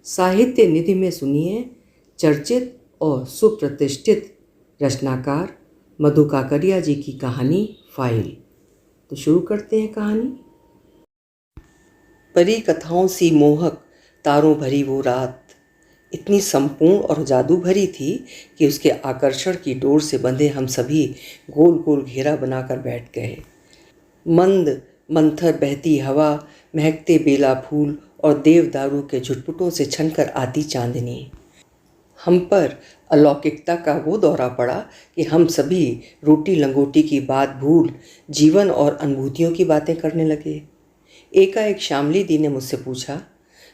साहित्य निधि में सुनिए चर्चित और सुप्रतिष्ठित रचनाकार मधु काकड़िया जी की कहानी फाइल। तो शुरू करते हैं कहानी। परी कथाओं सी मोहक तारों भरी वो रात इतनी संपूर्ण और जादू भरी थी कि उसके आकर्षण की डोर से बंधे हम सभी गोल गोल घेरा बनाकर बैठ गए। मंद मंथर बहती हवा, महकते बेला फूल और देवदारू के झुटपुटों से छनकर आती चांदनी, हम पर अलौकिकता का वो दौरा पड़ा कि हम सभी रोटी लंगोटी की बात भूल जीवन और अनुभूतियों की बातें करने लगे। एकाएक श्यामली दी ने मुझसे पूछा,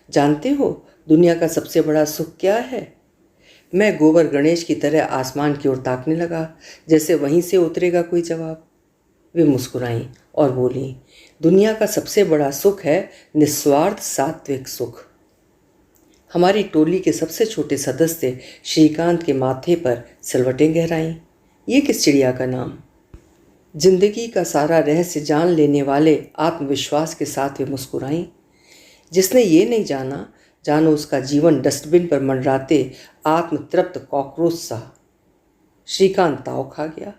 जानते हो दुनिया का सबसे बड़ा सुख क्या है? मैं गोबर गणेश की तरह आसमान की ओर ताकने लगा, जैसे वहीं से उतरेगा कोई जवाब। वे मुस्कुराईं और बोलीं, दुनिया का सबसे बड़ा सुख है निस्वार्थ सात्विक सुख। हमारी टोली के सबसे छोटे सदस्य श्रीकांत के माथे पर सिलवटें गहराईं। ये किस चिड़िया का नाम? जिंदगी का सारा रहस्य जान लेने वाले आत्मविश्वास के साथ वे मुस्कुराईं। जिसने ये नहीं जाना, जानो उसका जीवन डस्टबिन पर मंडराते आत्मतृप्त कॉकरोच सा। श्रीकांत ताव खा गया।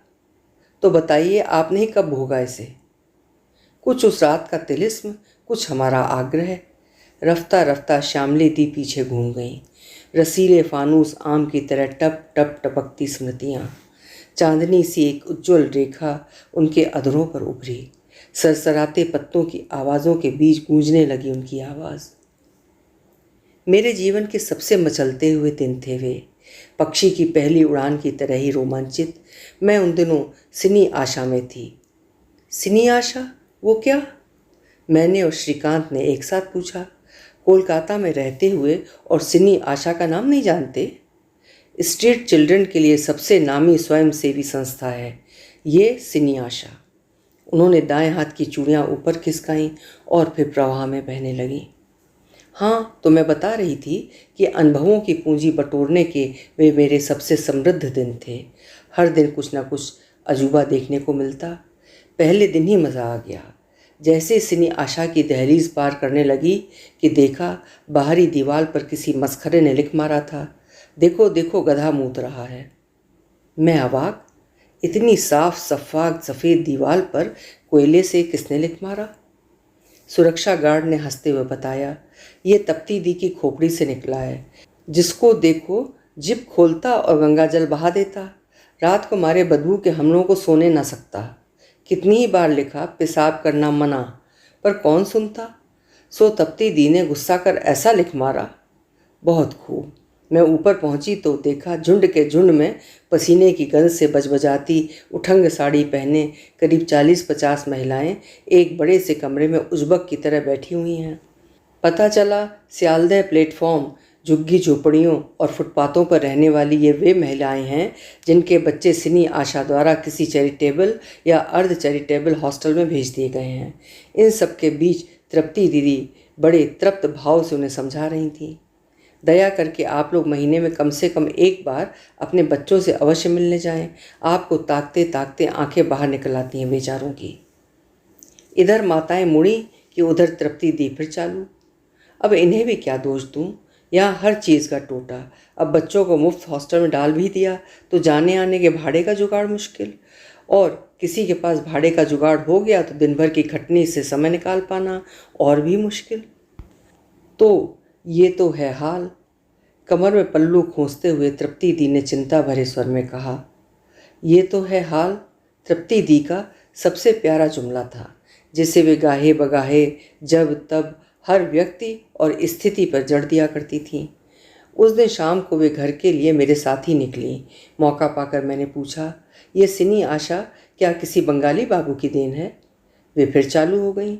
तो बताइए आपने ही कब भोगा इसे? कुछ उस रात का तिलिस्म, कुछ हमारा आग्रह। रफ्ता रफ्ता श्यामली दी पीछे घूम गईं। रसीले फानूस आम की तरह टप टप टपकती स्मृतियाँ। चांदनी सी एक उज्ज्वल रेखा उनके अधरों पर उभरी। सरसराते पत्तों की आवाज़ों के बीच गूंजने लगी उनकी आवाज़। मेरे जीवन के सबसे मचलते हुए दिन थे वे। पक्षी की पहली उड़ान की तरह ही रोमांचित। मैं उन दिनों सिनी आशा में थी। सिनी आशा? वो क्या? मैंने और श्रीकांत ने एक साथ पूछा। कोलकाता में रहते हुए और सिनी आशा का नाम नहीं जानते? स्ट्रीट चिल्ड्रन के लिए सबसे नामी स्वयंसेवी संस्था है ये सिनी आशा। उन्होंने दाएं हाथ की चूड़ियाँ ऊपर खिसकाईं और फिर प्रवाह में बहने लगीं। हाँ, तो मैं बता रही थी कि अनुभवों की पूंजी बटोरने के वे मेरे सबसे समृद्ध दिन थे। हर दिन कुछ ना कुछ अजूबा देखने को मिलता। पहले दिन ही मज़ा आ गया। जैसे सिनी आशा की दहलीज पार करने लगी कि देखा बाहरी दीवार पर किसी मस्खरे ने लिख मारा था, देखो देखो गधा मूत रहा है। मैं अवाक, इतनी साफ सफाक सफ़ेद दीवार पर कोयले से किसने लिख मारा? सुरक्षा गार्ड ने हंसते हुए बताया, ये तप्ती दी की खोपड़ी से निकला है। जिसको देखो जिप खोलता और गंगा जल बहा देता। रात को मारे बदबू के हमलों को सोने न सकता। कितनी ही बार लिखा पेशाब करना मना, पर कौन सुनता। सो तप्ती दी ने गुस्सा कर ऐसा लिख मारा। बहुत खूब। मैं ऊपर पहुंची तो देखा झुंड के झुंड में पसीने की गंध से बजबजाती उठंग साड़ी पहने करीब 40-50 महिलाएं एक बड़े से कमरे में उजबक की तरह बैठी हुई हैं। पता चला सियालदह प्लेटफॉर्म, झुग्गी झोपड़ियों और फुटपाथों पर रहने वाली ये वे महिलाएं हैं जिनके बच्चे सिनी आशा द्वारा किसी चैरिटेबल या अर्ध चैरिटेबल हॉस्टल में भेज दिए गए हैं। इन सब के बीच तृप्ति दीदी बड़े तृप्त भाव से उन्हें समझा रही थीं, दया करके आप लोग महीने में कम से कम एक बार अपने बच्चों से अवश्य मिलने जाएं। आपको ताकते ताकते आंखें बाहर निकल आती हैं बेचारों की। इधर माताएं मुड़ी कि उधर तृप्ति दी फिर चालू। अब इन्हें भी क्या दोष दूं? यहाँ हर चीज़ का टोटा। अब बच्चों को मुफ्त हॉस्टल में डाल भी दिया तो जाने आने के भाड़े का जुगाड़ मुश्किल, और किसी के पास भाड़े का जुगाड़ हो गया तो दिन भर की खटनी से समय निकाल पाना और भी मुश्किल। तो ये तो है हाल। कमर में पल्लू खोंसते हुए तृप्ति दी ने चिंता भरे स्वर में कहा। ये तो है हाल तृप्ति दी का सबसे प्यारा जुमला था, जिसे वे गाहे बगाहे जब तब हर व्यक्ति और स्थिति पर जड़ दिया करती थीं। उस दिन शाम को वे घर के लिए मेरे साथ ही निकली। मौका पाकर मैंने पूछा, ये सिनी आशा क्या किसी बंगाली बाबू की देन है? वे फिर चालू हो गईं,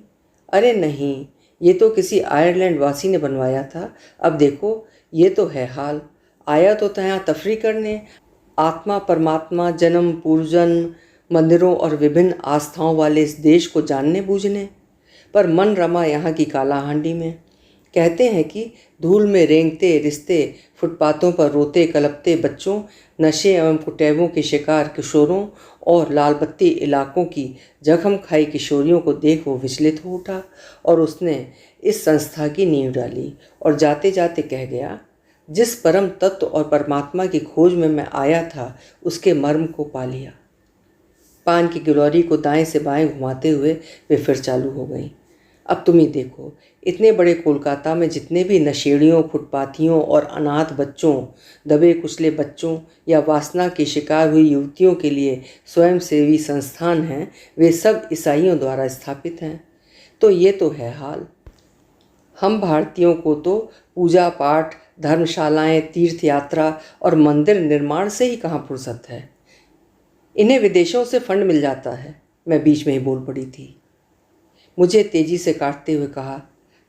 अरे नहीं, ये तो किसी आयरलैंड वासी ने बनवाया था। अब देखो ये तो है हाल। आया तो यहाँ तफरी करने, आत्मा परमात्मा जन्म पूर्वजन्म मंदिरों और विभिन्न आस्थाओं वाले इस देश को जानने बूझने, पर मन रमा यहाँ की काला हांडी में। कहते हैं कि धूल में रेंगते रिश्ते, फुटपाथों पर रोते कलपते बच्चों, नशे एवं कुटैबों के शिकार किशोरों और लाल बत्ती इलाकों की जख्म खाई किशोरियों को देख वो विचलित हो उठा और उसने इस संस्था की नींव डाली और जाते जाते कह गया, जिस परम तत्व और परमात्मा की खोज में मैं आया था उसके मर्म को पा लिया। पान की गिलौरी को दाएं से बाएं घुमाते हुए वे फिर चालू हो गई। अब तुम ही देखो, इतने बड़े कोलकाता में जितने भी नशेड़ियों, फुटपाथियों और अनाथ बच्चों, दबे कुचले बच्चों या वासना की शिकार हुई युवतियों के लिए स्वयंसेवी संस्थान हैं, वे सब ईसाइयों द्वारा स्थापित हैं। तो ये तो है हाल। हम भारतीयों को तो पूजा पाठ, धर्मशालाएं, तीर्थ यात्रा और मंदिर निर्माण से ही कहाँ फुर्सत है। इन्हें विदेशों से फंड मिल जाता है। मैं बीच में ही बोल पड़ी थी। मुझे तेजी से काटते हुए कहा,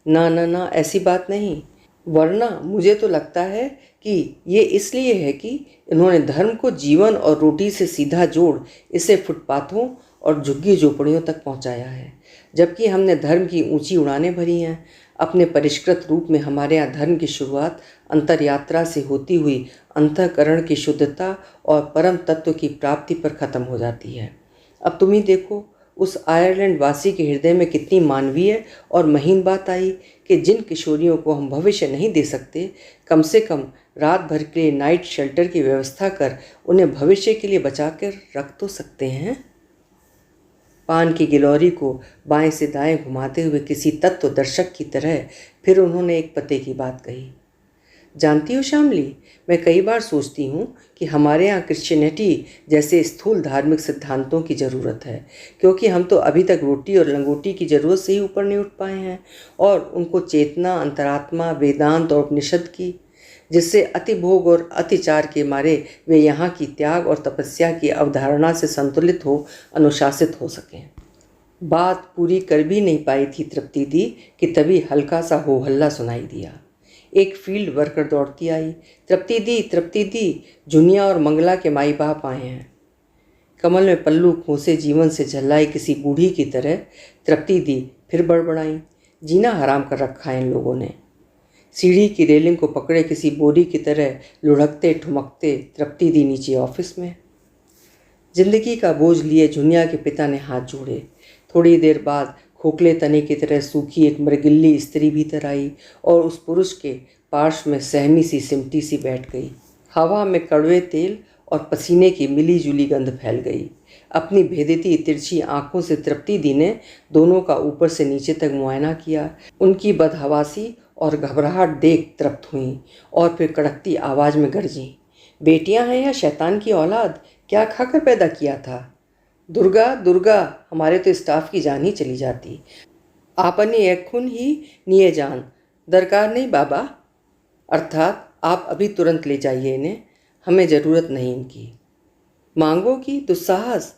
ना ना ना, ऐसी बात नहीं, वरना मुझे तो लगता है कि ये इसलिए है कि इन्होंने धर्म को जीवन और रोटी से सीधा जोड़ इसे फुटपाथों और झुग्गी झोपड़ियों तक पहुंचाया है, जबकि हमने धर्म की ऊंची उड़ानें भरी हैं। अपने परिष्कृत रूप में हमारे यहाँ धर्म की शुरुआत अंतरयात्रा से होती हुई अंतःकरण की शुद्धता और परम तत्व की प्राप्ति पर खत्म हो जाती है। अब तुम ही देखो, उस आयरलैंड वासी के हृदय में कितनी मानवीय और महीन बात आई कि जिन किशोरियों को हम भविष्य नहीं दे सकते, कम से कम रात भर के लिए नाइट शेल्टर की व्यवस्था कर उन्हें भविष्य के लिए बचा कर रख तो सकते हैं। पान की गिलौरी को बाएं से दाएं घुमाते हुए किसी तत्व दर्शक की तरह फिर उन्होंने एक पते की बात कही। जानती हो शामली, मैं कई बार सोचती हूँ कि हमारे यहाँ क्रिश्चियनिटी जैसे स्थूल धार्मिक सिद्धांतों की ज़रूरत है, क्योंकि हम तो अभी तक रोटी और लंगोटी की ज़रूरत से ही ऊपर नहीं उठ पाए हैं, और उनको चेतना, अंतरात्मा, वेदांत और उपनिषद की, जिससे अतिभोग और अतिचार के मारे वे यहाँ की त्याग और तपस्या की अवधारणा से संतुलित हो, अनुशासित हो सकें। बात पूरी कर भी नहीं पाई थी तृप्ति दी कि तभी हल्का सा हो हल्ला सुनाई दिया। एक फील्ड वर्कर दौड़ती आई, तृप्ति दी, जुनिया और मंगला के माई बाप आए हैं। कमल में पल्लू खोसे जीवन से झल्लाई किसी बूढ़ी की तरह तृप्ति दी फिर बड़बड़ाई, जीना हराम कर रखा है इन लोगों ने। सीढ़ी की रेलिंग को पकड़े किसी बोरी की तरह लुढ़कते ठुमकते तृप्ति दी नीचे ऑफिस में। जिंदगी का बोझ लिए जुनिया के पिता ने हाथ जोड़े। थोड़ी देर बाद खोखले तने की तरह सूखी एक मृगिल्ली स्त्री भीतर आई और उस पुरुष के पार्श्व में सहमी सी सिमटी सी बैठ गई। हवा में कड़वे तेल और पसीने की मिली जुली गंध फैल गई। अपनी भेदिती तिरछी आंखों से तृप्ति दी ने दोनों का ऊपर से नीचे तक मुआयना किया। उनकी बदहवासी और घबराहट देख तृप्त हुई और फिर कड़कती आवाज़ में गरजी, बेटियां हैं या शैतान की औलाद, क्या खाकर पैदा किया था? दुर्गा दुर्गा, हमारे तो स्टाफ की जान ही चली जाती। आपने एक खून ही निये जान, दरकार नहीं बाबा, अर्थात आप अभी तुरंत ले जाइए इन्हें, हमें ज़रूरत नहीं इनकी। मांगो की दुस्साहस,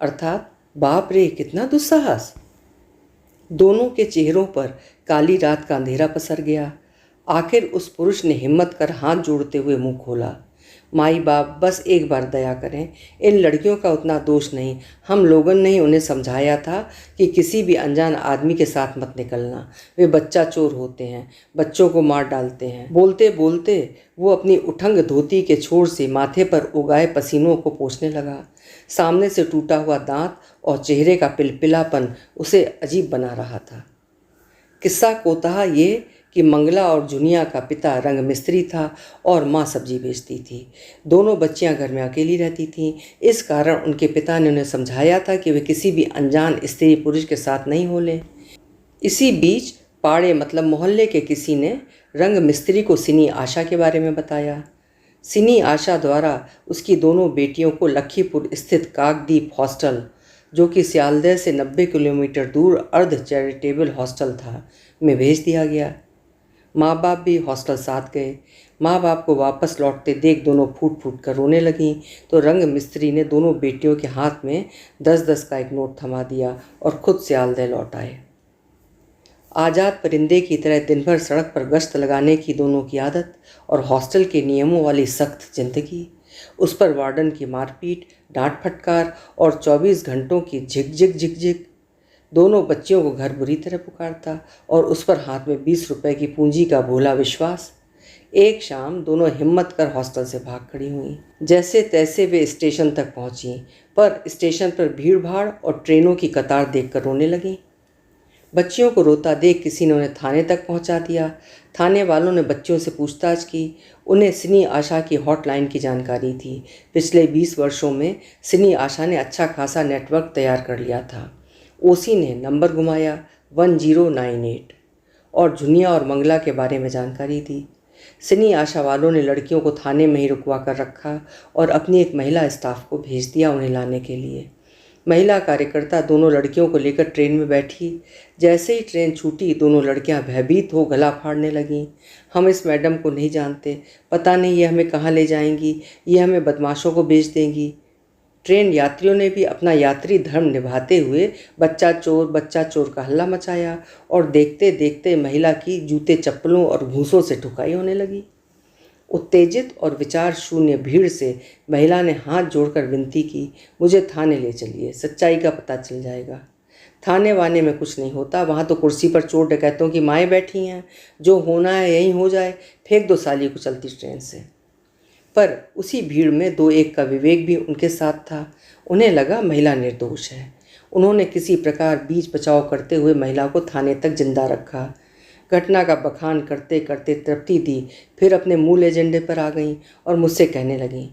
अर्थात बाप रे कितना दुस्साहस। दोनों के चेहरों पर काली रात का अंधेरा पसर गया। आखिर उस पुरुष ने हिम्मत कर हाथ जोड़ते हुए मुंह खोला, माई बाप बस एक बार दया करें, इन लड़कियों का उतना दोष नहीं, हम लोगों ने ही उन्हें समझाया था कि किसी भी अनजान आदमी के साथ मत निकलना, वे बच्चा चोर होते हैं, बच्चों को मार डालते हैं। बोलते बोलते वो अपनी उठंग धोती के छोर से माथे पर उगाए पसीनों को पोंछने लगा। सामने से टूटा हुआ दांत और चेहरे का पिलपिलापन उसे अजीब बना रहा था। किस्सा कोताहा ये कि मंगला और जुनिया का पिता रंग मिस्त्री था और माँ सब्जी बेचती थी। दोनों बच्चियां घर में अकेली रहती थीं। इस कारण उनके पिता ने उन्हें समझाया था कि वे किसी भी अनजान स्त्री पुरुष के साथ नहीं हो लें। इसी बीच पाड़े मतलब मोहल्ले के किसी ने रंग मिस्त्री को सिनी आशा के बारे में बताया। सिनी आशा द्वारा उसकी दोनों बेटियों को लखीपुर स्थित काकद्वीप हॉस्टल, जो कि सियालदह से 90 किलोमीटर दूर अर्ध चैरिटेबल हॉस्टल था, में भेज दिया गया। माँ बाप भी हॉस्टल साथ गए। माँ बाप को वापस लौटते देख दोनों फूट फूट कर रोने लगीं, तो रंग मिस्त्री ने दोनों बेटियों के हाथ में 10-10 का एक नोट थमा दिया और खुद सियालदह लौट आए। आज़ाद परिंदे की तरह दिन भर सड़क पर गश्त लगाने की दोनों की आदत और हॉस्टल के नियमों वाली सख्त जिंदगी, उस पर वार्डन की मारपीट, डांट फटकार और 24 घंटों की झिकझिक झिकझिक। दोनों बच्चियों को घर बुरी तरह पुकारता और उस पर हाथ में 20 रुपए की पूंजी का भोला विश्वास। एक शाम दोनों हिम्मत कर हॉस्टल से भाग खड़ी हुईं। जैसे तैसे वे स्टेशन तक पहुंची, पर स्टेशन पर भीड़ भाड़ और ट्रेनों की कतार देखकर रोने लगीं। बच्चियों को रोता देख किसी ने उन्हें थाने तक पहुंचा दिया। थाने वालों ने बच्चियों से पूछताछ की। उन्हें सिनी आशा की हॉटलाइन की जानकारी थी। पिछले 20 वर्षों में सिनी आशा ने अच्छा खासा नेटवर्क तैयार कर लिया था। ओसी ने नंबर घुमाया 1098 और झुनिया और मंगला के बारे में जानकारी दी। सिनी आशा वालों ने लड़कियों को थाने में ही रुकवा कर रखा और अपनी एक महिला स्टाफ को भेज दिया उन्हें लाने के लिए। महिला कार्यकर्ता दोनों लड़कियों को लेकर ट्रेन में बैठी। जैसे ही ट्रेन छूटी, दोनों लड़कियां भयभीत हो गला फाड़ने लगीं। हम इस मैडम को नहीं जानते, पता नहीं ये हमें कहाँ ले जाएंगी, ये हमें बदमाशों को बेच देंगी। ट्रेन यात्रियों ने भी अपना यात्री धर्म निभाते हुए बच्चा चोर का हल्ला मचाया और देखते देखते महिला की जूते चप्पलों और घूंसों से ठुकाई होने लगी। उत्तेजित और विचार शून्य भीड़ से महिला ने हाथ जोड़कर विनती की, मुझे थाने ले चलिए, सच्चाई का पता चल जाएगा। थाने वाने में कुछ नहीं होता, वहाँ तो कुर्सी पर चोर डकैतों की माएँ बैठी हैं, जो होना है यहीं हो जाए, फेंक दो साली को चलती ट्रेन से। पर उसी भीड़ में दो एक का विवेक भी उनके साथ था। उन्हें लगा महिला निर्दोष है। उन्होंने किसी प्रकार बीच बचाव करते हुए महिला को थाने तक जिंदा रखा। घटना का बखान करते करते तृप्ति दी फिर अपने मूल एजेंडे पर आ गईं और मुझसे कहने लगीं,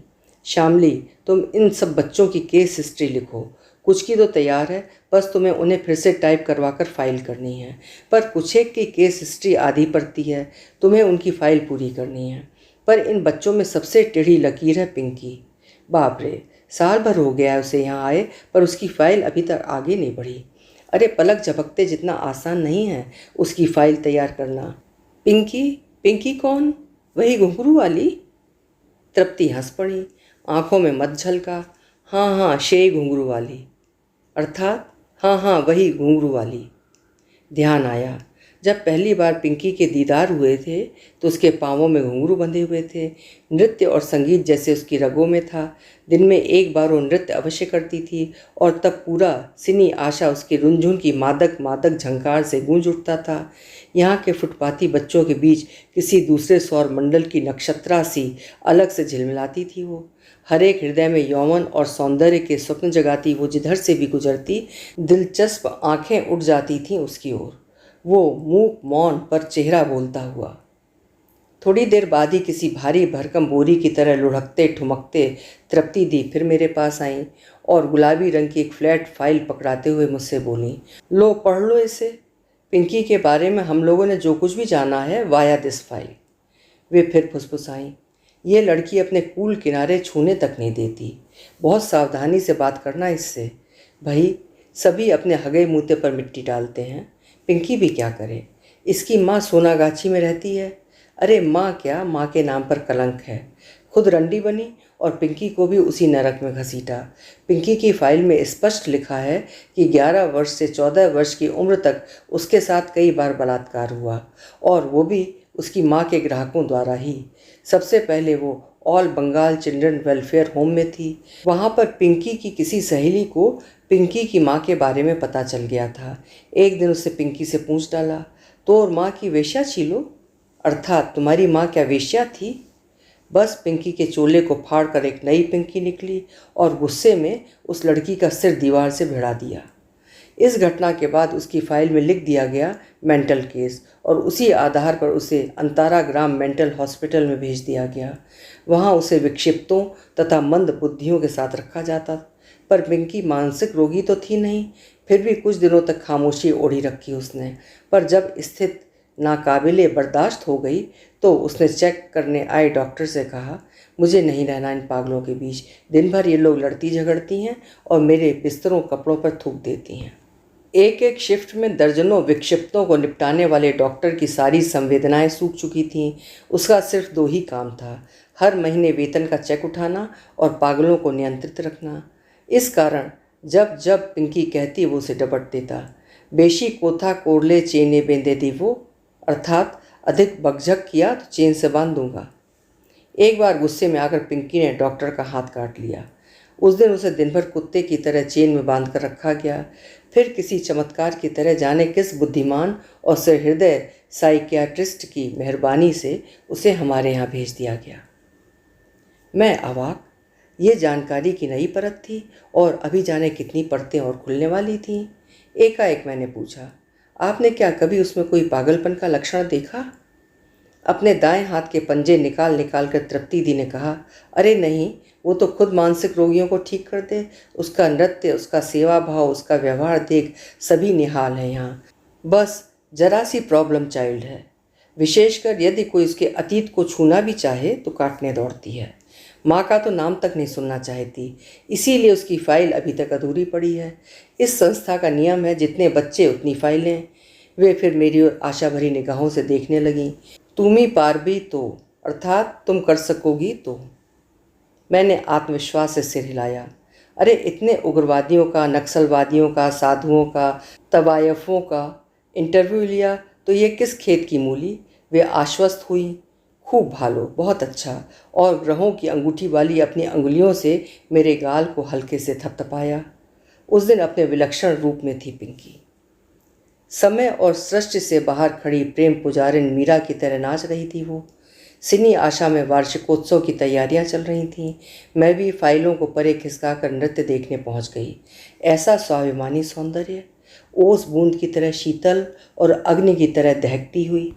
श्यामली, तुम इन सब बच्चों की केस हिस्ट्री लिखो। कुछ की तो तैयार है, बस तुम्हें उन्हें फिर से टाइप करवा कर फाइल करनी है। पर कुछ एक की केस हिस्ट्री आधी पड़ती है, तुम्हें उनकी फाइल पूरी करनी है। पर इन बच्चों में सबसे टेढ़ी लकीर है पिंकी। बाप रे, साल भर हो गया है उसे यहाँ आए, पर उसकी फाइल अभी तक आगे नहीं बढ़ी। अरे पलक झपकते जितना आसान नहीं है उसकी फाइल तैयार करना। पिंकी? पिंकी कौन? वही घुंघरू वाली? तृप्ति हंस पड़ी, आंखों में मत झलका। हाँ हाँ, शेई घुंघरू वाली। अर्थात हाँ हाँ, वही घुंघरू वाली। ध्यान आया, जब पहली बार पिंकी के दीदार हुए थे तो उसके पाँवों में घुंघरू बंधे हुए थे। नृत्य और संगीत जैसे उसकी रगों में था। दिन में एक बार वो नृत्य अवश्य करती थी और तब पूरा सिनी आशा उसकी रुनझुन की मादक मादक झंकार से गूंज उठता था। यहाँ के फुटपाथी बच्चों के बीच किसी दूसरे सौर मंडल की नक्षत्रा सी अलग से झिलमिलाती थी वो। हर एक हृदय में यौवन और सौंदर्य के स्वप्न जगाती वो जिधर से भी गुजरती, दिलचस्प आंखें उठ जाती थीं उसकी ओर। वो मूक मौन पर चेहरा बोलता हुआ। थोड़ी देर बाद ही किसी भारी भरकम बोरी की तरह लुढ़कते ठुमकते तृप्ति दी फिर मेरे पास आईं और गुलाबी रंग की एक फ्लैट फाइल पकड़ाते हुए मुझसे बोली, लो पढ़ लो इसे। पिंकी के बारे में हम लोगों ने जो कुछ भी जाना है वाया दिस फाइल। वे फिर फुसफुसाईं, ये लड़की अपने कूल किनारे छूने तक नहीं देती, बहुत सावधानी से बात करना इससे। भाई, सभी अपने हगे मूते पर मिट्टी डालते हैं, पिंकी भी क्या करे। इसकी माँ सोनागाछी में रहती है। अरे माँ क्या, माँ के नाम पर कलंक है। खुद रंडी बनी और पिंकी को भी उसी नरक में घसीटा। पिंकी की फाइल में स्पष्ट लिखा है कि 11 वर्ष से 14 वर्ष की उम्र तक उसके साथ कई बार बलात्कार हुआ, और वो भी उसकी माँ के ग्राहकों द्वारा ही। सबसे पहले वो all Bengal children welfare home में थी। वहाँ पर पिंकी की किसी सहेली को पिंकी की माँ के बारे में पता चल गया था। एक दिन उससे पिंकी से पूछ डाला, तो और माँ की वेश्या छिलो? अर्थात तुम्हारी माँ क्या वेश्या थी? बस पिंकी के चोले को फाड़ कर एक नई पिंकी निकली और गुस्से में उस लड़की का सिर दीवार से भिड़ा दिया। इस घटना के बाद उसकी फाइल में लिख दिया गया मेंटल केस, और उसी आधार पर उसे अंतारा ग्राम मेंटल हॉस्पिटल में भेज दिया गया। वहाँ उसे विक्षिप्तों तथा मंद बुद्धियों के साथ रखा जाता। पर पिंकी मानसिक रोगी तो थी नहीं, फिर भी कुछ दिनों तक खामोशी ओढ़ी रखी उसने। पर जब स्थिति नाकाबिले बर्दाश्त हो गई तो उसने चेक करने आए डॉक्टर से कहा, मुझे नहीं रहना इन पागलों के बीच। दिन भर ये लोग लड़ती झगड़ती हैं और मेरे बिस्तरों कपड़ों पर थूक देती हैं। एक एक शिफ्ट में दर्जनों विक्षिप्तों को निपटाने वाले डॉक्टर की सारी संवेदनाएं सूख चुकी थीं। उसका सिर्फ 2 ही काम था, हर महीने वेतन का चेक उठाना और पागलों को नियंत्रित रखना। इस कारण जब जब पिंकी कहती वो उसे डपट देता। बेशी कोथा कोरले चेने बेंदे दी वो, अर्थात अधिक बकझक किया तो चेन से बांध दूंगा। एक बार गुस्से में आकर पिंकी ने डॉक्टर का हाथ काट लिया। उस दिन उसे दिन भर कुत्ते की तरह चेन में बांध कर रखा गया। फिर किसी चमत्कार की तरह जाने किस बुद्धिमान और सहृदय साइकियाट्रिस्ट की मेहरबानी से उसे हमारे यहाँ भेज दिया गया। मैं अवाक। ये जानकारी की नई परत थी और अभी जाने कितनी परतें और खुलने वाली थीं। एकाएक मैंने पूछा, आपने क्या कभी उसमें कोई पागलपन का लक्षण देखा? अपने दाएं हाथ के पंजे निकाल निकाल कर तृप्ति दी ने कहा, अरे नहीं, वो तो खुद मानसिक रोगियों को ठीक कर दे। उसका नृत्य, उसका सेवा भाव, उसका व्यवहार देख सभी निहाल हैं यहाँ। बस जरा सी प्रॉब्लम चाइल्ड है। विशेषकर यदि कोई उसके अतीत को छूना भी चाहे तो काटने दौड़ती है। माँ का तो नाम तक नहीं सुनना चाहती, इसीलिए उसकी फाइल अभी तक अधूरी पड़ी है। इस संस्था का नियम है, जितने बच्चे उतनी फाइलें। वे फिर मेरी ओर आशा भरी निगाहों से देखने लगीं। तुम ही पार भी तो, अर्थात तुम कर सकोगी तो। मैंने आत्मविश्वास से सिर हिलाया। अरे इतने उग्रवादियों का, नक्सलवादियों का, साधुओं का, तवायफों का इंटरव्यू लिया तो ये किस खेत की मूली? वे आश्वस्त हुई। खूब भालो, बहुत अच्छा। और ग्रहों की अंगूठी वाली अपनी अंगुलियों से मेरे गाल को हल्के से थपथपाया। उस दिन अपने विलक्षण रूप में थी पिंकी। समय और सृष्टि से बाहर खड़ी प्रेम पुजारिन मीरा की तरह नाच रही थी वो। सिनी आशा में वार्षिकोत्सव की तैयारियां चल रही थीं। मैं भी फाइलों को परे खिसकाकर नृत्य देखने पहुंच गई। ऐसा स्वाभिमानी सौंदर्य, ओस बूंद की तरह शीतल और अग्नि की तरह दहकती हुई।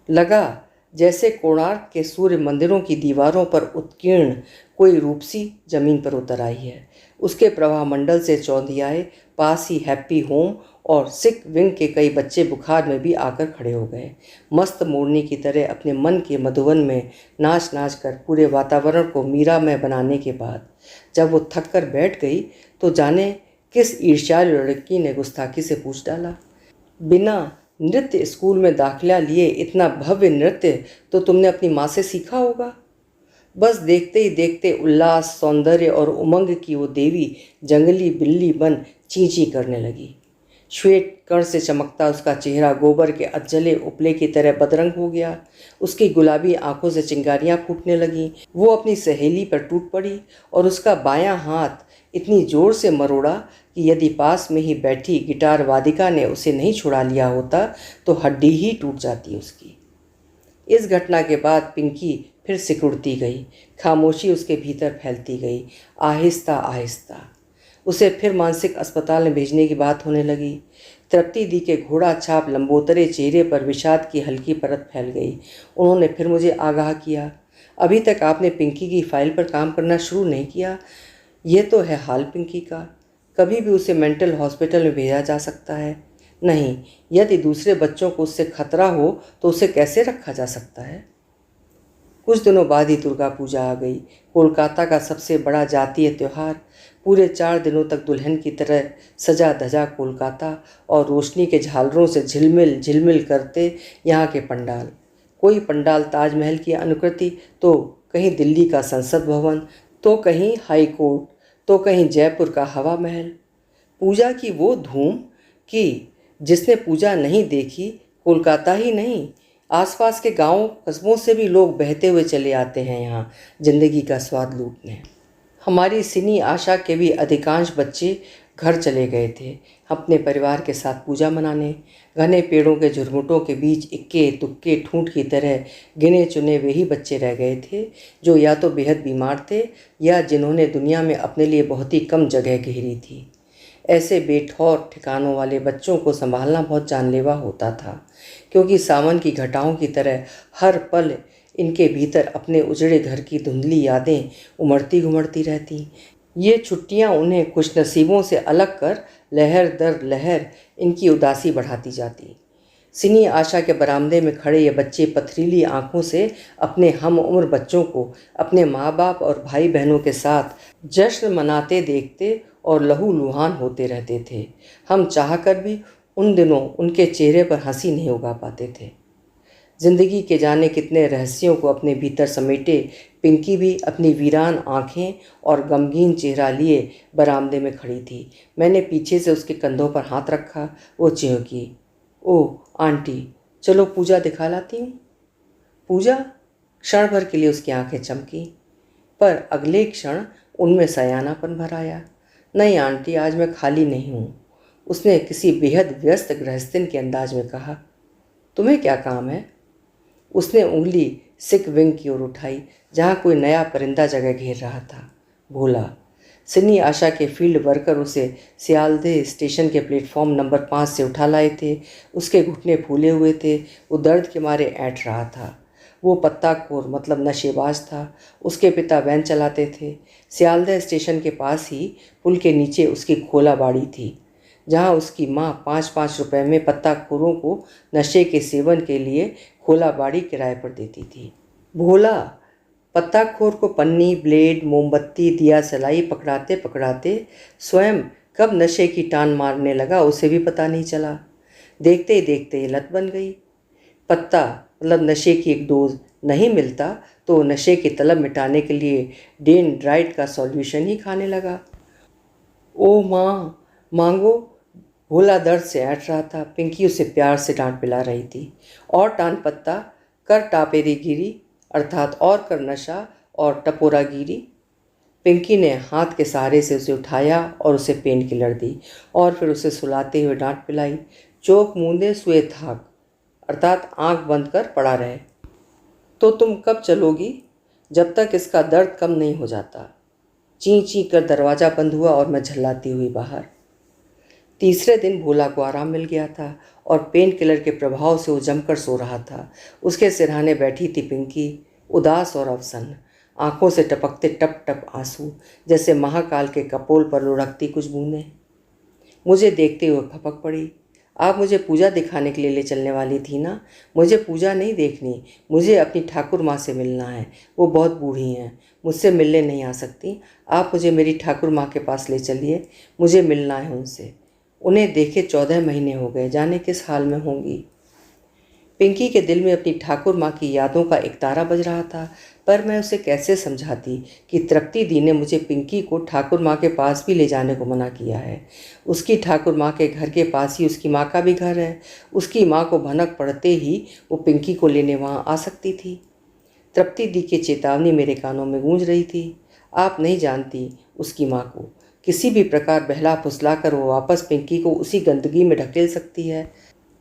लगा जैसे कोणार्क के सूर्य मंदिरों की दीवारों पर उत्कीर्ण कोई रूपसी जमीन पर उतर आई है। उसके प्रवाह मंडल से चौंधियाए पास ही हैप्पी होम और सिख विंग के कई बच्चे बुखार में भी आकर खड़े हो गए। मस्त मोरनी की तरह अपने मन के मधुवन में नाच नाच कर पूरे वातावरण को मीरा में बनाने के बाद जब वो थक कर बैठ गई तो जाने किस ईर्ष्यालु लड़की ने गुस्ताखी से पूछ डाला, बिना नृत्य स्कूल में दाखिला लिए इतना भव्य नृत्य तो तुमने अपनी माँ से सीखा होगा। बस देखते ही देखते उल्लास, सौंदर्य और उमंग की वो देवी जंगली बिल्ली बन ची ची करने लगी। श्वेत कण से चमकता उसका चेहरा गोबर के अधजले उपले की तरह बदरंग हो गया। उसकी गुलाबी आंखों से चिंगारियां फूटने लगीं। वो अपनी सहेली पर टूट पड़ी और उसका बायां हाथ इतनी जोर से मरोड़ा कि यदि पास में ही बैठी गिटार वादिका ने उसे नहीं छुड़ा लिया होता तो हड्डी ही टूट जाती उसकी। इस घटना के बाद पिंकी फिर सिकुड़ती गई। खामोशी उसके भीतर फैलती गई, आहिस्ता आहिस्ता। उसे फिर मानसिक अस्पताल में भेजने की बात होने लगी। तृप्ति दी के घोड़ा छाप लंबोतरे चेहरे पर विषाद की हल्की परत फैल गई। उन्होंने फिर मुझे आगाह किया, अभी तक आपने पिंकी की फाइल पर काम करना शुरू नहीं किया। ये तो है हाल पिंकी का। कभी भी उसे मेंटल हॉस्पिटल में भेजा जा सकता है। नहीं, यदि दूसरे बच्चों को उससे खतरा हो तो उसे कैसे रखा जा सकता है? कुछ दिनों बाद ही दुर्गा पूजा आ गई, कोलकाता का सबसे बड़ा जातीय त्यौहार। पूरे 4 दिनों तक दुल्हन की तरह सजा धजा कोलकाता और रोशनी के झालरों से झिलमिल झिलमिल करते यहाँ के पंडाल। कोई पंडाल ताजमहल की अनुकृति, तो कहीं दिल्ली का संसद भवन, तो कहीं हाई कोर्ट, तो कहीं जयपुर का हवा महल। पूजा की वो धूम कि जिसने पूजा नहीं देखी, कोलकाता ही नहीं आसपास के गांवों कस्बों से भी लोग बहते हुए चले आते हैं यहाँ जिंदगी का स्वाद लूटने। हमारी सिनी आशा के भी अधिकांश बच्चे घर चले गए थे अपने परिवार के साथ पूजा मनाने। घने पेड़ों के झुरमुटों के बीच इक्के तुक्के ठूंठ की तरह गिने चुने वे ही बच्चे रह गए थे जो या तो बेहद बीमार थे या जिन्होंने दुनिया में अपने लिए बहुत ही कम जगह घेरी थी। ऐसे बेठौर ठिकानों वाले बच्चों को संभालना बहुत जानलेवा होता था, क्योंकि सावन की घटाओं की तरह हर पल इनके भीतर अपने उजड़े घर की धुंधली यादें उमड़ती घुमड़ती रहती। ये छुट्टियां उन्हें खुशनसीबों से अलग कर लहर दर लहर इनकी उदासी बढ़ाती जाती। सिनी आशा के बरामदे में खड़े ये बच्चे पथरीली आंखों से अपने हम उम्र बच्चों को अपने माँ बाप और भाई बहनों के साथ जश्न मनाते देखते और लहू लुहान होते रहते थे। हम चाहकर भी उन दिनों उनके चेहरे पर हंसी नहीं उगा पाते थे। जिंदगी के जाने कितने रहस्यों को अपने भीतर समेटे पिंकी भी अपनी वीरान आंखें और गमगीन चेहरा लिए बरामदे में खड़ी थी। मैंने पीछे से उसके कंधों पर हाथ रखा। वो चिढ़की, ओह आंटी, चलो पूजा दिखा लाती हूँ। पूजा? क्षण भर के लिए उसकी आंखें चमकी, पर अगले क्षण उनमें सयानापन भर आया। नहीं आंटी, आज मैं खाली नहीं हूँ, उसने किसी बेहद व्यस्त गृहस्थिन के अंदाज में कहा। तुम्हें क्या काम है? उसने उंगली सिक विंग की ओर उठाई, जहाँ कोई नया परिंदा जगह घेर रहा था। भोला। सिनी आशा के फील्ड वर्कर उसे सियालदह स्टेशन के प्लेटफॉर्म नंबर 5 से उठा लाए थे। उसके घुटने फूले हुए थे, वो दर्द के मारे ऐंठ रहा था। वो पत्ताखोर मतलब नशेबाज था। उसके पिता वैन चलाते थे। सियालदह स्टेशन के पास ही पुल के नीचे उसकी खोला बाड़ी थी, जहाँ उसकी माँ 5-5 रुपए में पत्ताखोरों को नशे के सेवन के लिए खोला बाड़ी किराए पर देती थी। भोला पत्ताखोर को पन्नी, ब्लेड, मोमबत्ती, दिया सलाई पकड़ाते पकड़ाते स्वयं कब नशे की टान मारने लगा उसे भी पता नहीं चला। देखते ही देखते ये लत बन गई। पत्ता मतलब नशे की एक डोज नहीं मिलता तो नशे की तलब मिटाने के लिए डेन ड्राइट का सॉल्यूशन ही खाने लगा। ओ माँ, मांगो। भोला दर्द से ऐंठ रहा था। पिंकी उसे प्यार से डांट पिला रही थी। और टान पत्ता, कर टापेरीगिरी अर्थात और कर नशा और टपोरागिरी। पिंकी ने हाथ के सहारे से उसे उठाया और उसे पेन किलर दी और फिर उसे सुलाते हुए डांट पिलाई। चोक मूंदे सुए थाक अर्थात आंख बंद कर पड़ा रहे। तो तुम कब चलोगी? जब तक इसका दर्द कम नहीं हो जाता। ची ची कर दरवाज़ा बंद हुआ और मैं झल्लाती हुई बाहर। तीसरे दिन भोला को आराम मिल गया था और पेन किलर के प्रभाव से वो जमकर सो रहा था। उसके सिरहाने बैठी थी पिंकी, उदास और अवसन्न, आंखों से टपकते टप टप आंसू, जैसे महाकाल के कपोल पर लुढ़कती कुछ बूंदें। मुझे देखते हुए फपक पड़ी। आप मुझे पूजा दिखाने के लिए ले चलने वाली थी ना? मुझे पूजा नहीं देखनी, मुझे अपनी ठाकुर माँ से मिलना है। वो बहुत बूढ़ी हैं, मुझसे मिलने नहीं आ सकती। आप मुझे मेरी ठाकुर माँ के पास ले चलिए, मुझे मिलना है उनसे। उन्हें देखे 14 महीने हो गए, जाने किस हाल में होंगी। पिंकी के दिल में अपनी ठाकुर माँ की यादों का एक तारा बज रहा था, पर मैं उसे कैसे समझाती कि तृप्ति दी ने मुझे पिंकी को ठाकुर माँ के पास भी ले जाने को मना किया है। उसकी ठाकुर माँ के घर के पास ही उसकी माँ का भी घर है। उसकी माँ को भनक पड़ते ही वो पिंकी को लेने वहाँ आ सकती थी। तृप्ति दी की चेतावनी मेरे कानों में गूंज रही थी। आप नहीं जानती उसकी माँ को, किसी भी प्रकार बहला फुसला कर वो वापस पिंकी को उसी गंदगी में ढकेल सकती है।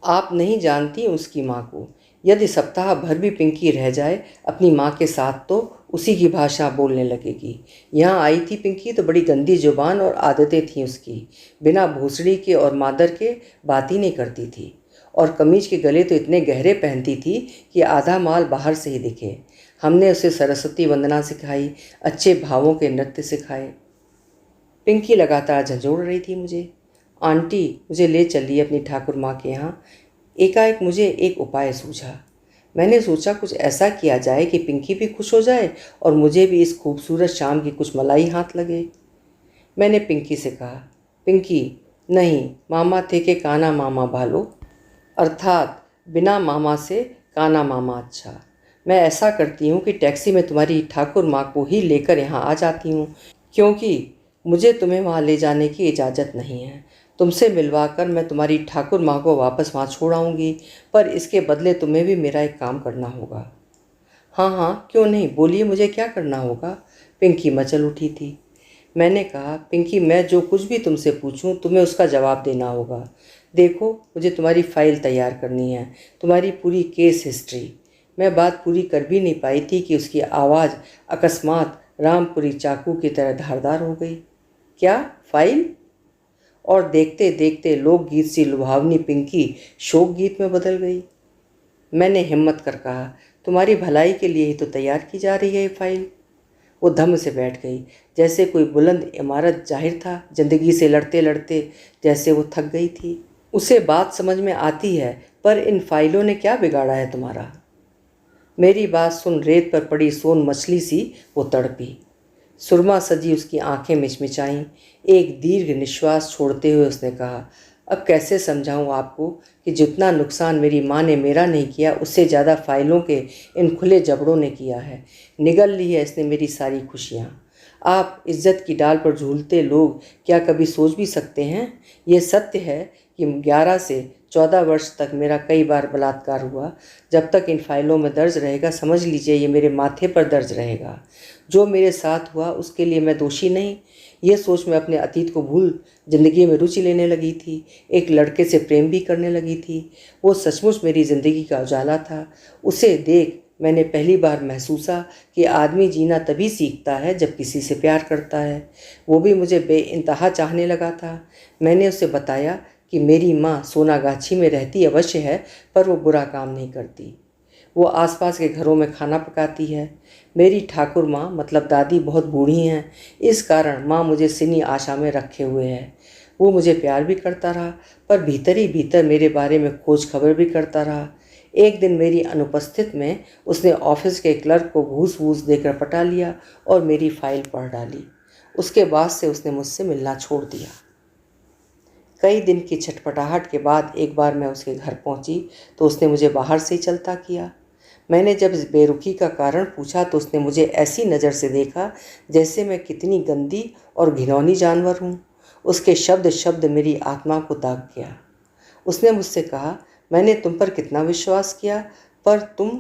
आप नहीं जानती उसकी माँ को, यदि सप्ताह भर भी पिंकी रह जाए अपनी माँ के साथ तो उसी की भाषा बोलने लगेगी। यहाँ आई थी पिंकी तो बड़ी गंदी जुबान और आदतें थीं उसकी, बिना भोसड़ी के और मादर के बात ही नहीं करती थी। और कमीज के गले तो इतने गहरे पहनती थी कि आधा माल बाहर से ही दिखे। हमने उसे सरस्वती वंदना सिखाई, अच्छे भावों के नृत्य सिखाए। पिंकी लगातार झंझोड़ रही थी मुझे। आंटी, मुझे ले चलिए अपनी ठाकुर माँ के यहाँ। एकाएक मुझे एक उपाय सूझा। मैंने सोचा कुछ ऐसा किया जाए कि पिंकी भी खुश हो जाए और मुझे भी इस खूबसूरत शाम की कुछ मलाई हाथ लगे। मैंने पिंकी से कहा, पिंकी, नहीं, मामा थे के काना मामा भालो, अर्थात बिना मामा से काना मामा अच्छा। मैं ऐसा करती हूँ कि टैक्सी में तुम्हारी ठाकुर माँ को ही लेकर यहाँ आ जाती हूँ, क्योंकि मुझे तुम्हें वहाँ ले जाने की इजाज़त नहीं है। तुमसे मिलवाकर मैं तुम्हारी ठाकुर माँ को वापस वहाँ छोड़ आऊँगी, पर इसके बदले तुम्हें भी मेरा एक काम करना होगा। हाँ हाँ, क्यों नहीं, बोलिए मुझे क्या करना होगा। पिंकी मचल उठी थी। मैंने कहा, पिंकी, मैं जो कुछ भी तुमसे पूछूं तुम्हें उसका जवाब देना होगा। देखो, मुझे तुम्हारी फ़ाइल तैयार करनी है, तुम्हारी पूरी केस हिस्ट्री। मैं बात पूरी कर भी नहीं पाई थी कि उसकी आवाज़ अकस्मात रामपुरी चाकू की तरह धारदार हो गई। क्या फाइल? और देखते देखते लोकगीत सी लुभावनी पिंकी शोक गीत में बदल गई। मैंने हिम्मत कर कहा, तुम्हारी भलाई के लिए ही तो तैयार की जा रही है ये फाइल। वो धम्म से बैठ गई, जैसे कोई बुलंद इमारत। जाहिर था जिंदगी से लड़ते लड़ते जैसे वो थक गई थी। उसे बात समझ में आती है, पर इन फाइलों ने क्या बिगाड़ा है तुम्हारा? मेरी बात सुन रेत पर पड़ी सोन मछली सी वो तड़पी। सुरमा सजी उसकी आंखें मिचमिचाईं। एक दीर्घ निश्वास छोड़ते हुए उसने कहा, अब कैसे समझाऊं आपको कि जितना नुकसान मेरी माँ ने मेरा नहीं किया, उससे ज़्यादा फाइलों के इन खुले जबड़ों ने किया है। निगल ली है इसने मेरी सारी खुशियाँ। आप इज्जत की डाल पर झूलते लोग क्या कभी सोच भी सकते हैं? ये सत्य है कि 11 से 14 वर्ष तक मेरा कई बार बलात्कार हुआ। जब तक इन फाइलों में दर्ज रहेगा, समझ लीजिए ये मेरे माथे पर दर्ज रहेगा। जो मेरे साथ हुआ उसके लिए मैं दोषी नहीं। ये सोच मैं अपने अतीत को भूल जिंदगी में रुचि लेने लगी थी। एक लड़के से प्रेम भी करने लगी थी। वो सचमुच मेरी ज़िंदगी का उजाला था। उसे देख मैंने पहली बार महसूसा कि आदमी जीना तभी सीखता है जब किसी से प्यार करता है। वो भी मुझे बेइंतहा चाहने लगा था। मैंने उसे बताया कि मेरी माँ सोनागाछी में रहती अवश्य है, पर वो बुरा काम नहीं करती। वो आसपास के घरों में खाना पकाती है। मेरी ठाकुर माँ मतलब दादी बहुत बूढ़ी हैं, इस कारण माँ मुझे सिनी आशा में रखे हुए है। वो मुझे प्यार भी करता रहा, पर भीतर ही भीतर मेरे बारे में खोज खबर भी करता रहा। एक दिन मेरी अनुपस्थित में उसने ऑफिस के क्लर्क को घूस वूस देकर पटा लिया और मेरी फाइल पढ़ डाली। उसके बाद से उसने मुझसे मिलना छोड़ दिया। कई दिन की छटपटाहट के बाद एक बार मैं उसके घर पहुंची तो उसने मुझे बाहर से ही चलता किया। मैंने जब इस बेरुखी का कारण पूछा तो उसने मुझे ऐसी नज़र से देखा जैसे मैं कितनी गंदी और घिनौनी जानवर हूँ। उसके शब्द शब्द मेरी आत्मा को दाग गया। उसने मुझसे कहा, मैंने तुम पर कितना विश्वास किया, पर तुम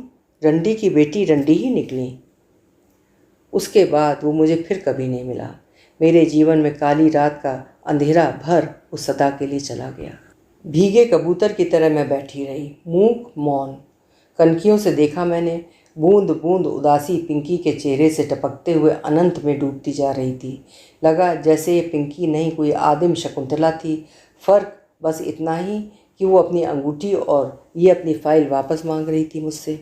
रंडी की बेटी रंडी ही निकली। उसके बाद वो मुझे फिर कभी नहीं मिला। मेरे जीवन में काली रात का अंधेरा भर उस सदा के लिए चला गया। भीगे कबूतर की तरह मैं बैठी रही, मूक मौन। कनखियों से देखा मैंने, बूंद बूंद उदासी पिंकी के चेहरे से टपकते हुए अनंत में डूबती जा रही थी। लगा जैसे ये पिंकी नहीं कोई आदिम शकुंतला थी। फर्क बस इतना ही कि वो अपनी अंगूठी और ये अपनी फाइल वापस मांग रही थी मुझसे।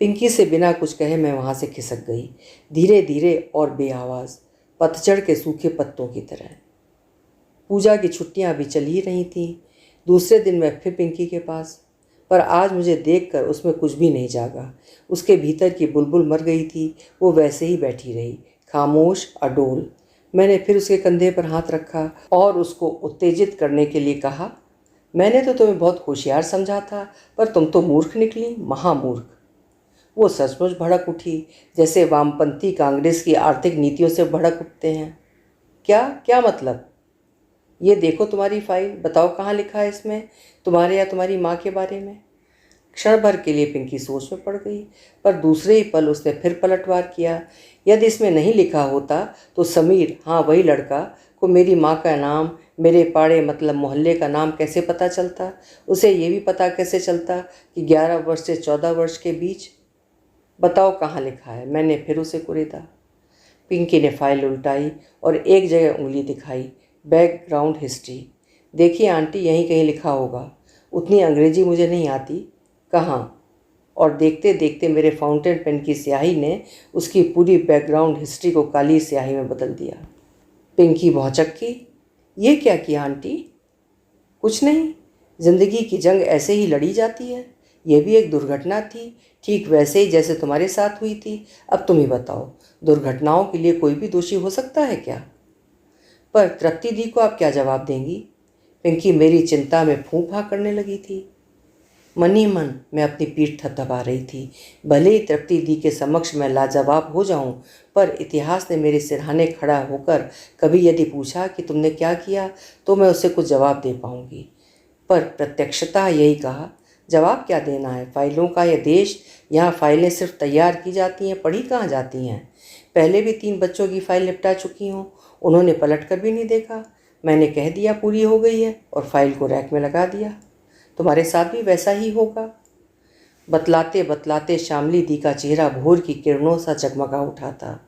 पिंकी से बिना कुछ कहे मैं वहाँ से खिसक गई, धीरे धीरे और बेआवाज़, पतझड़ के सूखे पत्तों की तरह। पूजा की छुट्टियाँ अभी चल ही रही थीं। दूसरे दिन मैं फिर पिंकी के पास, पर आज मुझे देखकर उसमें कुछ भी नहीं जागा। उसके भीतर की बुलबुल मर गई थी। वो वैसे ही बैठी रही, खामोश अडोल। मैंने फिर उसके कंधे पर हाथ रखा और उसको उत्तेजित करने के लिए कहा, मैंने तो तुम्हें बहुत होशियार समझा था, पर तुम तो मूर्ख निकली, महामूर्ख। वो सचमुच भड़क उठी, जैसे वामपंथी कांग्रेस की आर्थिक नीतियों से भड़क उठते हैं। क्या क्या मतलब? ये देखो तुम्हारी फाइल, बताओ कहाँ लिखा है इसमें तुम्हारे या तुम्हारी माँ के बारे में। क्षण भर के लिए पिंकी सोच में पड़ गई, पर दूसरे ही पल उसने फिर पलटवार किया। यदि इसमें नहीं लिखा होता तो समीर, हाँ वही लड़का, को मेरी माँ का नाम, मेरे पाड़े मतलब मोहल्ले का नाम कैसे पता चलता? उसे ये भी पता कैसे चलता कि 11 वर्ष से 14 वर्ष के बीच? बताओ कहाँ लिखा है? मैंने फिर उसे कुरेदा। पिंकी ने फाइल उल्टाई और एक जगह उंगली दिखाई, बैकग्राउंड हिस्ट्री। देखिए आंटी, यहीं कहीं लिखा होगा। उतनी अंग्रेजी मुझे नहीं आती। कहाँ? और देखते देखते मेरे फाउंटेन पेन की स्याही ने उसकी पूरी बैकग्राउंड हिस्ट्री को काली स्याही में बदल दिया। पिंकी भौचक्की, ये क्या किया आंटी? कुछ नहीं, जिंदगी की जंग ऐसे ही लड़ी जाती है। यह भी एक दुर्घटना थी, ठीक वैसे ही जैसे तुम्हारे साथ हुई थी। अब तुम ही बताओ, दुर्घटनाओं के लिए कोई भी दोषी हो सकता है क्या? पर तृप्ति दी को आप क्या जवाब देंगी? पिंकी मेरी चिंता में फूंक फाँक करने लगी थी। मन ही मन मैं अपनी पीठ थपथपा रही थी। भले ही तृप्ति दी के समक्ष मैं लाजवाब हो जाऊं, पर इतिहास ने मेरे सिरहाने खड़ा होकर कभी यदि पूछा कि तुमने क्या किया, तो मैं उसे कुछ जवाब दे पाऊंगी। पर प्रत्यक्षतः यही कहा, जवाब क्या देना है? फाइलों का यह देश, यहाँ फाइलें सिर्फ तैयार की जाती हैं, पढ़ी कहाँ जाती हैं। पहले भी 3 बच्चों की फाइल निपटा चुकी हूँ, उन्होंने पलट कर भी नहीं देखा। मैंने कह दिया पूरी हो गई है और फाइल को रैक में लगा दिया। तुम्हारे साथ भी वैसा ही होगा। बतलाते बतलाते शामली दी का चेहरा भोर की किरणों सा जगमगा उठा था।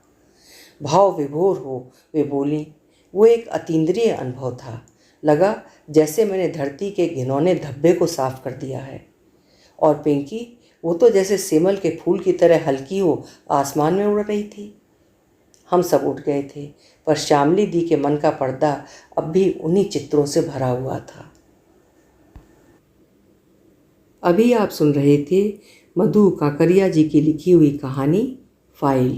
भाव विभोर हो वे बोली। वो एक अतीन्द्रिय अनुभव था। लगा जैसे मैंने धरती के घिनौने धब्बे को साफ कर दिया है। और पिंकी, वो तो जैसे सेमल के फूल की तरह हल्की हो आसमान में उड़ रही थी। हम सब उठ गए थे, पर शामली दी के मन का पर्दा अब भी उन्हीं चित्रों से भरा हुआ था। अभी आप सुन रहे थे मधु काकरिया जी की लिखी हुई कहानी फाइल।